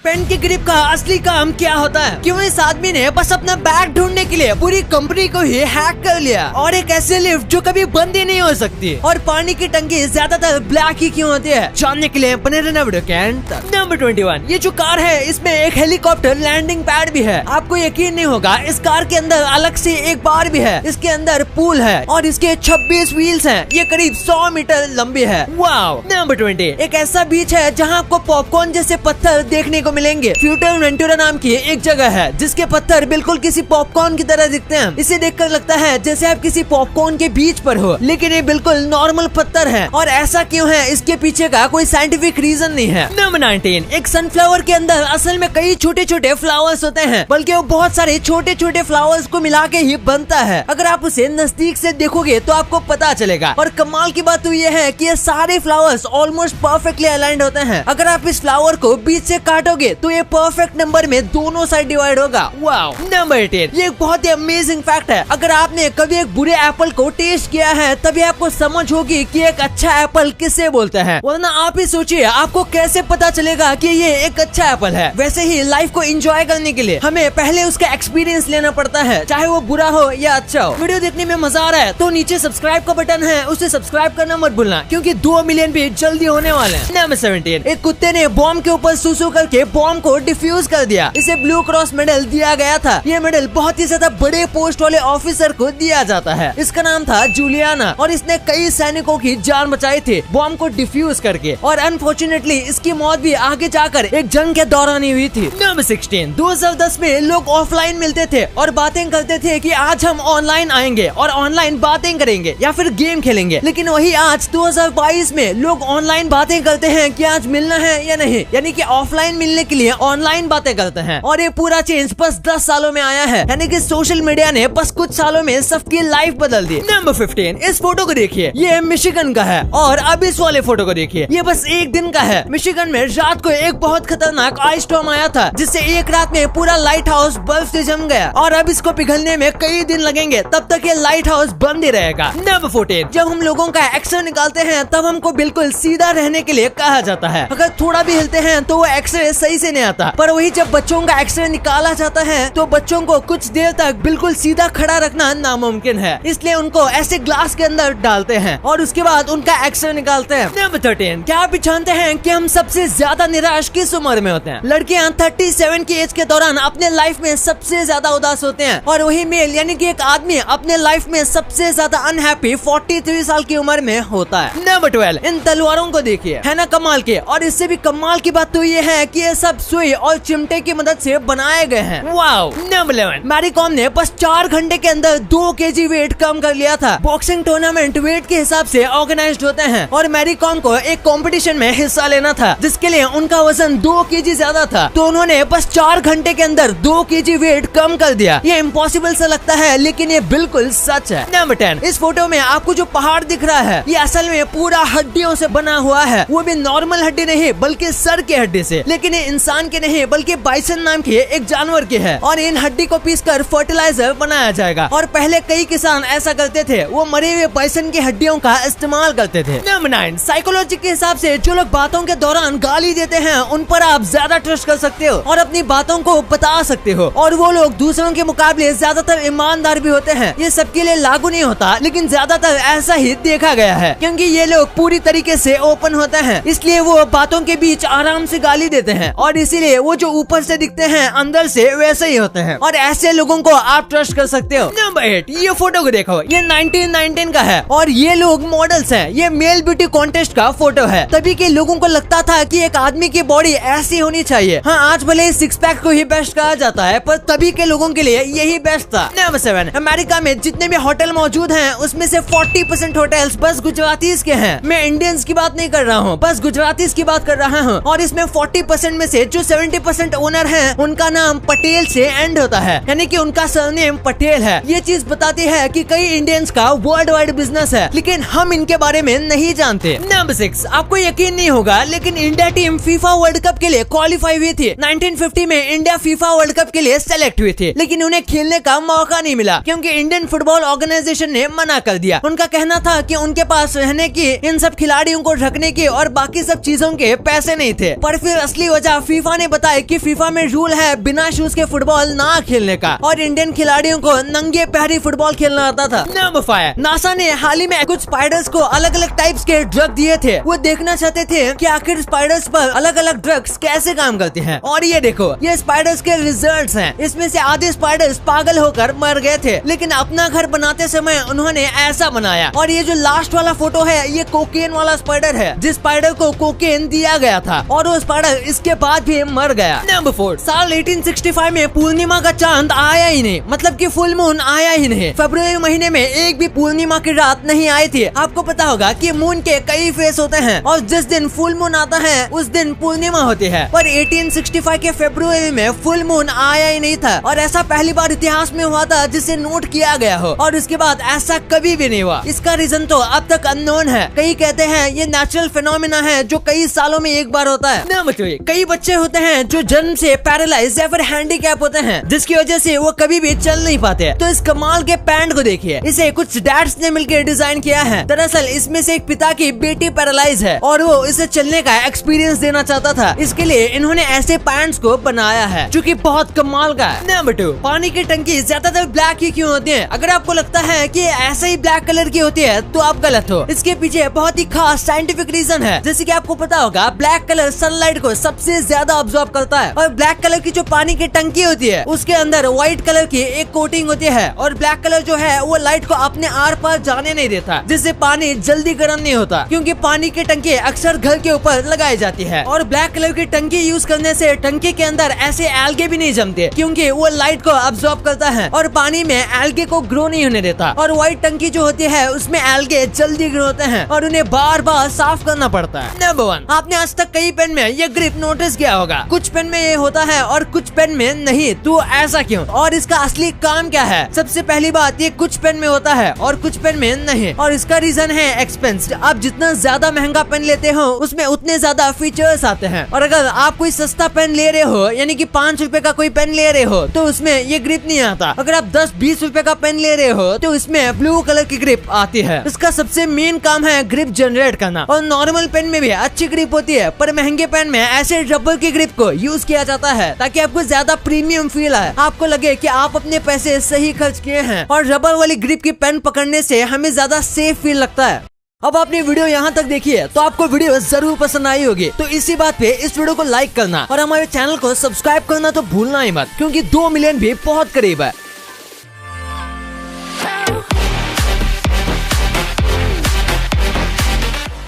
Pen के grip का असली काम क्या होता है? क्यों इस आदमी ने बस अपना बैग ढूंढने के लिए पूरी कंपनी को ही हैक कर लिया, और एक ऐसी लिफ्ट जो कभी बंद ही नहीं हो सकती, और पानी की टंकी ज्यादातर ब्लैक ही क्यों होती है? जानने के लिए बने रहना वीडियो के अंत तक। नंबर 21, ये जो कार है इसमें एक हेलीकॉप्टर लैंडिंग पैड भी है। आपको यकीन नहीं होगा, इस कार के अंदर अलग से एक बार भी है। इसके अंदर पूल है और इसके 26 व्हील्स हैं। ये करीब 100 मीटर लंबी है। वाओ। नंबर 20, एक ऐसा बीच है जहाँ आपको पॉपकॉर्न जैसे पत्थर देखने को मिलेंगे। फ्यूटर वेंटूरा नाम की एक जगह है जिसके पत्थर बिल्कुल किसी पॉपकॉर्न की तरह दिखते हैं। इसे देखकर लगता है जैसे आप किसी पॉपकॉर्न के बीच पर हो, लेकिन ये बिल्कुल नॉर्मल पत्थर है। और ऐसा क्यों है, इसके पीछे का कोई साइंटिफिक रीजन नहीं है। नंबर 19, एक सनफ्लावर के अंदर असल में कई छोटे छोटे फ्लावर्स होते हैं, बल्कि वो बहुत सारे छोटे छोटे फ्लावर्स को मिला के ही बनता है। अगर आप उसे नजदीक से देखोगे तो आपको पता चलेगा। और कमाल की बात तो ये है कि ये सारे फ्लावर्स ऑलमोस्ट परफेक्टली अलाइंड होते हैं। अगर आप इस फ्लावर को बीच से काटोगे तो ये परफेक्ट नंबर में दोनों साइड डिवाइड होगा। वाओ। नंबर 18, ये एक बहुत ही अमेजिंग फैक्ट है। अगर आपने कभी एक बुरे एप्पल को टेस्ट किया है तभी आपको समझ होगी कि एक अच्छा एप्पल किसे बोलते हैं, वरना आप ही सोचिए आपको कैसे पता चलेगा कि ये एक अच्छा एप्पल है। वैसे ही लाइफ को एंजॉय करने के लिए हमें पहले उसका एक्सपीरियंस लेना पड़ता है, चाहे वो बुरा हो या अच्छा हो। वीडियो देखने में मजा आ रहा है तो नीचे सब्सक्राइब का बटन है, उसे सब्सक्राइब करना मत भूलना, क्योंकि 2 मिलियन भी जल्दी होने वाले हैं। नंबर 17, एक कुत्ते ने बॉम्ब के ऊपर सुसु करके बॉम्ब को डिफ्यूज कर दिया। इसे ब्लू क्रॉस मेडल दिया गया था। ये मेडल बहुत ही ज्यादा बड़े पोस्ट वाले ऑफिसर को दिया जाता है। इसका नाम था जूलियाना और इसने कई सैनिकों की जान बचाई थी बॉम्ब को डिफ्यूज करके। और अनफॉर्चुनेटली इसकी मौत भी आगे जाकर एक जंग के दौरान ही हुई थी। नंबर 16, 2010 में लोग ऑफलाइन मिलते थे और बातें करते थे कि आज हम ऑनलाइन आएंगे और ऑनलाइन बातें करेंगे या फिर गेम खेलेंगे। लेकिन वही आज 2022 में लोग ऑनलाइन बातें करते हैं कि आज मिलना है या नहीं, यानी कि ऑफलाइन मिलने के लिए ऑनलाइन बातें करते हैं। और ये पूरा चेंज बस 10 सालों में आया है, यानी कि सोशल मीडिया ने बस कुछ सालों में सबकी लाइफ बदल दी। नंबर 15, इस फोटो को देखिए, ये मिशिगन का है। और अब इस वाले फोटो को देखिए, ये बस एक दिन का है। मिशिगन में रात को एक बहुत खतरनाक आइस स्टॉर्म आया था, जिससे एक रात में पूरा लाइट हाउस बर्फ से जम गया और अब इसको पिघलने में कई दिन लगेंगे, तब तक ये लाइट हाउस बंद ही रहेगा। नंबर 14, जब हम लोगों का एक्सरे निकालते हैं तब हमको बिल्कुल सीधा रहने के लिए कहा जाता है। अगर थोड़ा भी हिलते हैं तो वो एक्सरे सही से नहीं आता। पर वही जब बच्चों का एक्सरे निकाला जाता है तो बच्चों को कुछ देर तक बिल्कुल सीधा खड़ा रखना नामुमकिन है, इसलिए उनको ऐसे ग्लास के अंदर डालते हैं और उसके बाद उनका एक्सरे निकालते हैं। नंबर 13, क्या आप जानते हैं कि हम सबसे ज्यादा निराश किस उम्र में होते हैं? लड़कियां 37 की एज के दौरान अपने लाइफ में सबसे ज्यादा उदास होते हैं, और वही मेल यानी कि एक आदमी अपने लाइफ में सबसे ज्यादा अनहैप्पी 43 साल की उम्र में होता है। नंबर 12, इन तलवारों को देखिए, है ना कमाल के। और इससे भी कमाल की बात तो ये है कि ये सब सुई और चिमटे की मदद से बनाए गए हैं। वाओ। नंबर 11, मैरी कॉम ने बस 4 घंटे के अंदर 2 kg वेट कम कर लिया था। बॉक्सिंग टूर्नामेंट वेट के हिसाब से ऑर्गेनाइज्ड होते हैं और मैरी कॉम को एक कंपटीशन में हिस्सा लेना था, जिसके लिए उनका वजन 2 kg ज्यादा था, तो उन्होंने बस 4 घंटे के अंदर 2 kg वेट कम कर दिया। ये इम्पॉसिबल सा लगता है, लेकिन ये बिल्कुल सच है। नंबर 10, इस फोटो में आपको जो पहाड़ दिख रहा है ये असल में पूरा हड्डियों से बना हुआ है, वो भी नॉर्मल हड्डी नहीं बल्कि सर के हड्डी से। लेकिन ये इंसान के नहीं बल्कि बाइसन नाम के एक जानवर के है, और इन हड्डी को पीसकर फर्टिलाइजर बनाया जाएगा। और पहले कई किसान ऐसा करते थे, वो मरे हुए बाइसन की हड्डियों का इस्तेमाल करते थे। नंबर 9, साइकोलॉजी के हिसाब से जो लोग बातों के दौरान गाली देते हैं उन पर आप ज्यादा ट्रस्ट कर सकते हो और अपनी बातों को बता सकते हो, और वो लोग दूसरों के मुकाबले ज्यादातर ईमानदार भी होते हैं। ये सबके लिए लागू नहीं होता, लेकिन ज्यादातर ऐसा ही देखा गया है, क्योंकि ये लोग पूरी तरीके से ओपन होते हैं, इसलिए वो बातों के बीच आराम से गाली देते हैं, और इसीलिए वो जो ऊपर से दिखते हैं अंदर से वैसे ही होते हैं, और ऐसे लोगों को आप ट्रस्ट कर सकते हो। नंबर 8, ये फोटो को देखो, ये 1919 का है और ये लोग मॉडल्स हैं। ये मेल ब्यूटी कॉन्टेस्ट का फोटो है। तभी के लोगों को लगता था कि एक आदमी की बॉडी ऐसी होनी चाहिए। हाँ, आज भले सिक्स पैक को ही बेस्ट कहा जाता है, पर तभी के लोगों के लिए यही बेस्ट था। नंबर 7, अमेरिका में जितने भी होटल मौजूद हैं उसमें से 40% होटल्स बस गुजरातीज के हैं। मैं इंडियंस की बात नहीं कर रहा हूँ, बस गुजरातीज की बात कर रहा हूँ। और इसमें 40% में से जो 70% ओनर हैं उनका नाम पटेल से एंड होता है, यानी कि उनका सरनेम पटेल है। ये चीज बताती है कि कई इंडियंस का वर्ल्ड वाइड बिजनेस है, लेकिन हम इनके बारे में नहीं जानते। नंबर 6, आपको यकीन नहीं होगा लेकिन India team FIFA world cup के लिए क्वालिफाई हुई थी। 1950 में इंडिया फीफा वर्ल्ड कप के लिए सेलेक्ट हुई थी, लेकिन उन्हें खेलने का मौका नहीं मिला क्योंकि इंडियन फुटबॉल ऑर्गेनाइजेशन ने मना कर दिया। उनका कहना था कि उनके पास रहने की, इन सब खिलाड़ियों को रखने की और बाकी सब चीजों के पैसे नहीं थे। पर फिर असली वजह क्या फीफा ने बताया कि फीफा में रूल है बिना शूज के फुटबॉल ना खेलने का और इंडियन खिलाड़ियों को नंगे पैरी फुटबॉल खेलना आता था। नंबर 5, नासा ने हाल ही में कुछ स्पाइडर्स को अलग अलग टाइप्स के ड्रग दिए थे। वो देखना चाहते थे कि आखिर स्पाइडर्स पर अलग अलग ड्रग्स कैसे काम करते हैं। और ये देखो, ये स्पाइडर्स के रिजल्ट्स हैं। इसमें से आधे स्पाइडर्स पागल होकर मर गए थे, लेकिन अपना घर बनाते समय उन्होंने ऐसा बनाया। और ये जो लास्ट वाला फोटो है, ये कोकेन वाला स्पाइडर है, जिस स्पाइडर को कोकेन दिया गया था और वो स्पाइडर इसके बाद भी मर गया। नंबर 4, साल 1865 में पूर्णिमा का चांद आया ही नहीं, मतलब कि फुल मून आया ही नहीं। फरवरी महीने में एक भी पूर्णिमा की रात नहीं आई थी। आपको पता होगा कि मून के कई फेस होते हैं और जिस दिन फुल मून आता है उस दिन पूर्णिमा होती है, पर 1865 के फरवरी में फुल मून आया ही नहीं था। और ऐसा पहली बार इतिहास में हुआ था जिसे नोट किया गया हो, और उसके बाद ऐसा कभी भी नहीं हुआ। इसका रीजन तो अब तक अननोन है। कई कहते हैं ये नेचुरल फिनोमिना है जो कई सालों में एक बार होता है। नंबर 3, कई बच्चे होते हैं जो जन्म से पैरालाइज या फिर हैंडीकैप होते हैं, जिसकी वजह से वो कभी भी चल नहीं पाते। तो इस कमाल के पैंट को देखिए, इसे कुछ डैड्स ने मिलकर डिजाइन किया है। दरअसल इसमें से एक पिता की बेटी पैरालाइज है और वो इसे चलने का एक्सपीरियंस देना चाहता था। इसके लिए इन्होंने ऐसे पैंट्स को बनाया है जो कि बहुत कमाल का है। नंबर 2, पानी की टंकी ज्यादातर ब्लैक ही क्यों होती है? अगर आपको लगता है कि ऐसे ही ब्लैक कलर की होती है तो आप गलत हो। इसके पीछे बहुत ही खास साइंटिफिक रीजन है। जैसे कि आपको पता होगा, ब्लैक कलर सनलाइट को सबसे ज्यादा ऑब्जॉर्ब करता है और ब्लैक कलर की जो पानी की टंकी होती है उसके अंदर व्हाइट कलर की एक कोटिंग होती है और ब्लैक कलर जो है वो लाइट को अपने आर पार जाने नहीं देता, जिससे पानी जल्दी गर्म नहीं होता। क्योंकि पानी की टंकी अक्सर घर के ऊपर लगाई जाती है और ब्लैक कलर की टंकी यूज करने से टंकी के अंदर ऐसे एल्गे भी नहीं जमते, क्योंकि वो लाइट को अब्सॉर्ब करता है और पानी में एल्गे को ग्रो नहीं होने देता। और व्हाइट टंकी जो होती है उसमें एल्गे जल्दी ग्रो होते हैं और उन्हें बार बार साफ करना पड़ता है। नंबर 1, आपने आज तक कई पेन में ये ग्रिप नोटिस किया होगा। कुछ पेन में ये होता है और कुछ पेन में नहीं, तो ऐसा क्यों और इसका असली काम क्या है? सबसे पहली बात, ये कुछ पेन में होता है और कुछ पेन में नहीं, और इसका रीजन है एक्सपेंस। आप जितना ज्यादा महंगा पेन लेते हो उसमें उतने ज्यादा फीचर्स आते हैं। और अगर आप कोई सस्ता पेन ले रहे हो, यानी कि 5 रुपए का कोई पेन ले रहे हो, तो उसमें ये ग्रिप नहीं आता। अगर आप 10-20 रुपए का पेन ले रहे हो तो इसमें ब्लू कलर की ग्रिप आती है। इसका सबसे मेन काम है ग्रिप जनरेट करना। और नॉर्मल पेन में भी अच्छी ग्रिप होती है, पर महंगे पेन में ऐसे रबर की ग्रिप को यूज किया जाता है ताकि आपको ज्यादा प्रीमियम फील आए, आपको लगे कि आप अपने पैसे सही खर्च किए हैं। और रबर वाली ग्रिप की पेन पकड़ने से हमें ज्यादा सेफ फील लगता है। अब आपने वीडियो यहाँ तक देखी है तो आपको वीडियो जरूर पसंद आई होगी। तो इसी बात पे इस वीडियो को लाइक करना और हमारे चैनल को सब्सक्राइब करना तो भूलना ही मत, क्योंकि 2 मिलियन भी बहुत करीब है।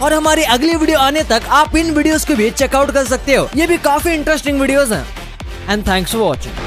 और हमारी अगली वीडियो आने तक आप इन वीडियोस को भी चेकआउट कर सकते हो। ये भी काफी इंटरेस्टिंग वीडियोस हैं। And thanks for watching.